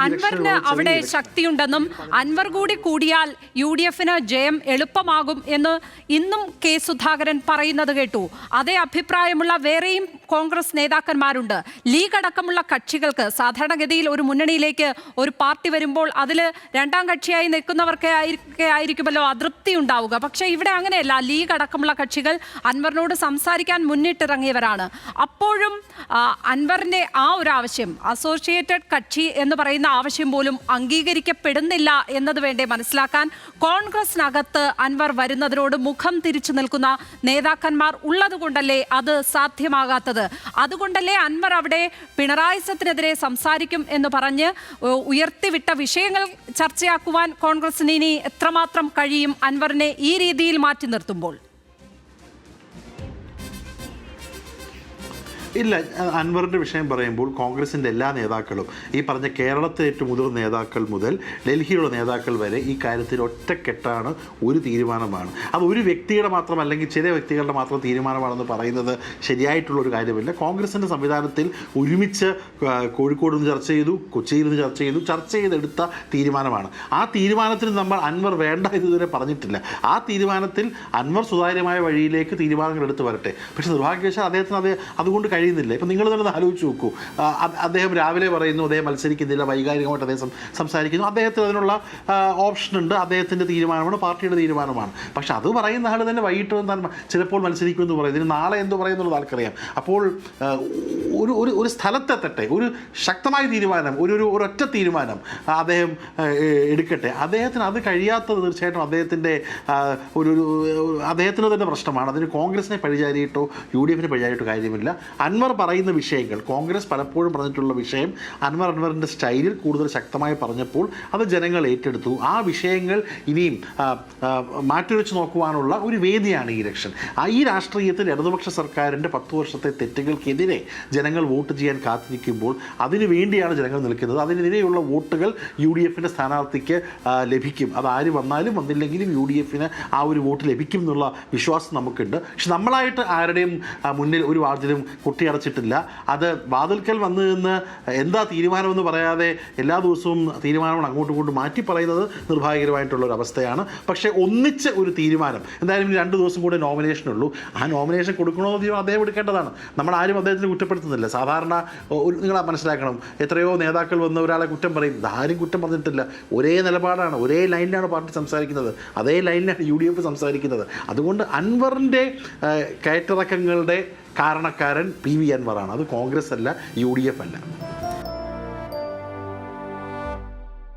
അൻവറിന് അവിടെ ശക്തിയുണ്ടെന്നും അൻവർ കൂടി കൂടിയാൽ UDFന് ജയം എളുപ്പമാകും എന്ന് ഇന്നും കെ സുധാകരൻ പറയുന്നത് കേട്ടു. അതേ അഭിപ്രായമുള്ള വേറെയും കോൺഗ്രസ് നേതാക്കന്മാരുണ്ട്. ലീഗ് അടക്കമുള്ള കക്ഷികൾക്ക് സാധാരണഗതിയിൽ ഒരു മുന്നണിയിലേക്ക് ഒരു പാർട്ടി വരുമ്പോൾ അതിൽ രണ്ടാം കക്ഷിയായി നിൽക്കുന്നവർക്ക് ആയിരിക്കുമല്ലോ അതൃപ്തി ഉണ്ടാവുക. പക്ഷേ ഇവിടെ അങ്ങനെയല്ല. ലീഗ് അടക്കമുള്ള കക്ഷികൾ അൻവറിനോട് സംസാരിക്കാൻ മുന്നിട്ടിറങ്ങിയവരാണ്. അപ്പോഴും അൻവറിന്റെ ആ ഒരു ആവശ്യം അസോസിയേറ്റഡ് കക്ഷി എന്ന് പറയുന്ന ആവശ്യം പോലും അംഗീകരിക്കപ്പെടുന്നില്ല എന്നത് വേണ്ടേ മനസ്സിലാക്കാൻ. കോൺഗ്രസിനകത്ത് അൻവർ വരുന്നതിനോട് മുഖം തിരിച്ചു നിൽക്കുന്ന നേതാക്കന്മാർ ഉള്ളതുകൊണ്ടല്ലേ അത് സാധ്യമാകാത്തത്. അതുകൊണ്ടല്ലേ അൻവർ അവിടെ പിണറായി സത്തിനെതിരെ സംസാരിക്കും എന്ന് പറഞ്ഞ് ഉയർത്തിവിട്ട വിഷയങ്ങൾ ചർച്ചയാക്കുവാൻ കോൺഗ്രസിന് ഇനി എത്രമാത്രം കഴിയും അൻവറിനെ ഈ രീതിയിൽ മാറ്റി നിർത്തുമ്പോൾ? ഇല്ല, അൻവറിൻ്റെ വിഷയം പറയുമ്പോൾ കോൺഗ്രസിൻ്റെ എല്ലാ നേതാക്കളും, ഈ പറഞ്ഞ കേരളത്തിലെ ഏറ്റവും മുതിർന്ന നേതാക്കൾ മുതൽ ഡൽഹിയിലുള്ള നേതാക്കൾ വരെ ഈ കാര്യത്തിൽ ഒറ്റക്കെട്ടാണ്. ഒരു തീരുമാനമാണ് അത്. ഒരു വ്യക്തിയുടെ മാത്രം അല്ലെങ്കിൽ ചില വ്യക്തികളുടെ മാത്രം തീരുമാനമാണെന്ന് പറയുന്നത് ശരിയായിട്ടുള്ളൊരു കാര്യമില്ല. കോൺഗ്രസിൻ്റെ സംവിധാനത്തിൽ ഒരുമിച്ച് കോഴിക്കോട് നിന്ന് ചർച്ച ചെയ്തു, കൊച്ചിയിൽ നിന്ന് ചർച്ച ചെയ്തെടുത്ത തീരുമാനമാണ്. ആ തീരുമാനത്തിന് നമ്മൾ അൻവർ വേണ്ട ഇതുവരെ പറഞ്ഞിട്ടില്ല. ആ തീരുമാനത്തിൽ അൻവർ സുതാര്യമായ വഴിയിലേക്ക് തീരുമാനങ്ങൾ എടുത്ത് വരട്ടെ. പക്ഷേ നിർഭാഗ്യവശാൽ അദ്ദേഹത്തിന് അതുകൊണ്ട് കഴിയുന്നില്ല. ഇപ്പം നിങ്ങൾ തന്നെ ആലോചിച്ച് നോക്കൂ. അദ്ദേഹം രാവിലെ പറയുന്നു അദ്ദേഹം മത്സരിക്കുന്നില്ല, വൈകാരികമായിട്ട് അദ്ദേഹം സംസാരിക്കുന്നു. അദ്ദേഹത്തിന് അതിനുള്ള ഓപ്ഷൻ ഉണ്ട്. അദ്ദേഹത്തിൻ്റെ തീരുമാനമാണ്, പാർട്ടിയുടെ തീരുമാനമാണ്. പക്ഷെ അത് പറയുന്ന ആൾ തന്നെ വൈകിട്ട് ചിലപ്പോൾ മത്സരിക്കുമെന്ന് പറയും. ഇതിന് നാളെ എന്ത് പറയുന്നുള്ളത് ആൾക്കറിയാം. അപ്പോൾ ഒരു സ്ഥലത്തെത്തട്ടെ, ഒരു ശക്തമായ തീരുമാനം, ഒരൊറ്റ തീരുമാനം അദ്ദേഹം എടുക്കട്ടെ. അദ്ദേഹത്തിന് അത് കഴിയാത്തത് തീർച്ചയായിട്ടും അദ്ദേഹത്തിന് തന്നെ പ്രശ്നമാണ്. അതിന് കോൺഗ്രസിനെ പഴിചാരിയിട്ടോ UDFനെ പഴിചാരിയിട്ടോ കാര്യമില്ല. അൻവർ പറയുന്ന വിഷയങ്ങൾ, കോൺഗ്രസ് പലപ്പോഴും പറഞ്ഞിട്ടുള്ള വിഷയം അൻവറിൻ്റെ സ്റ്റൈലിൽ കൂടുതൽ ശക്തമായി പറഞ്ഞപ്പോൾ അത് ജനങ്ങൾ ഏറ്റെടുത്തു. ആ വിഷയങ്ങൾ ഇനിയും മാറ്റുരച്ച് നോക്കുവാനുള്ള ഒരു വേദിയാണ് ഈ ഇലക്ഷൻ. ഈ രാഷ്ട്രീയത്തിൽ ഇടതുപക്ഷ സർക്കാരിൻ്റെ 10 വർഷത്തെ തെറ്റുകൾക്കെതിരെ ജനങ്ങൾ വോട്ട് ചെയ്യാൻ കാത്തിരിക്കുമ്പോൾ അതിനു വേണ്ടിയാണ് ജനങ്ങൾ നിൽക്കുന്നത്. അതിനെതിരെയുള്ള വോട്ടുകൾ UDFൻ്റെ സ്ഥാനാർത്ഥിക്ക് ലഭിക്കും. അത് ആര് വന്നാലും വന്നില്ലെങ്കിലും UDFന് ആ ഒരു വോട്ട് ലഭിക്കും എന്നുള്ള വിശ്വാസം നമുക്കുണ്ട്. പക്ഷെ നമ്മളായിട്ട് ആരുടെയും മുന്നിൽ ഒരു വാതിലും കൊട്ടിയടച്ചിട്ടില്ല. അത് വാതിൽക്കൽ വന്നു നിന്ന് എന്താ തീരുമാനമെന്ന് പറയാതെ എല്ലാ ദിവസവും തീരുമാനങ്ങൾ അങ്ങോട്ടും ഇങ്ങോട്ടും മാറ്റി പറയുന്നത് നിർഭാഗ്യകരമായിട്ടുള്ളൊരു അവസ്ഥയാണ്. പക്ഷേ ഒന്നിച്ച് ഒരു തീരുമാനം, എന്തായാലും 2 ദിവസം കൂടെ നോമിനേഷനുള്ളൂ. ആ നോമിനേഷൻ കൊടുക്കണമെന്ന് തീരുമാനം അദ്ദേഹം എടുക്കേണ്ടതാണ്. നമ്മൾ ആരും അദ്ദേഹത്തിന് കുറ്റപ്പെടുത്തുന്നില്ല. സാധാരണ നിങ്ങൾ മനസ്സിലാക്കണം, എത്രയോ നേതാക്കൾ വന്ന് ഒരാളെ കുറ്റം പറയും. ഇതാരും കുറ്റം പറഞ്ഞിട്ടില്ല. ഒരേ നിലപാടാണ്, ഒരേ ലൈനിലാണ് പാർട്ടി സംസാരിക്കുന്നത്, അതേ ലൈനിലാണ് UDF സംസാരിക്കുന്നത്. അതുകൊണ്ട് അൻവറിൻ്റെ കയറ്റിറക്കങ്ങളുടെ കാരണക്കാരൻ PV അൻവറാണ്. അത് കോൺഗ്രസ് അല്ല, UDF അല്ല.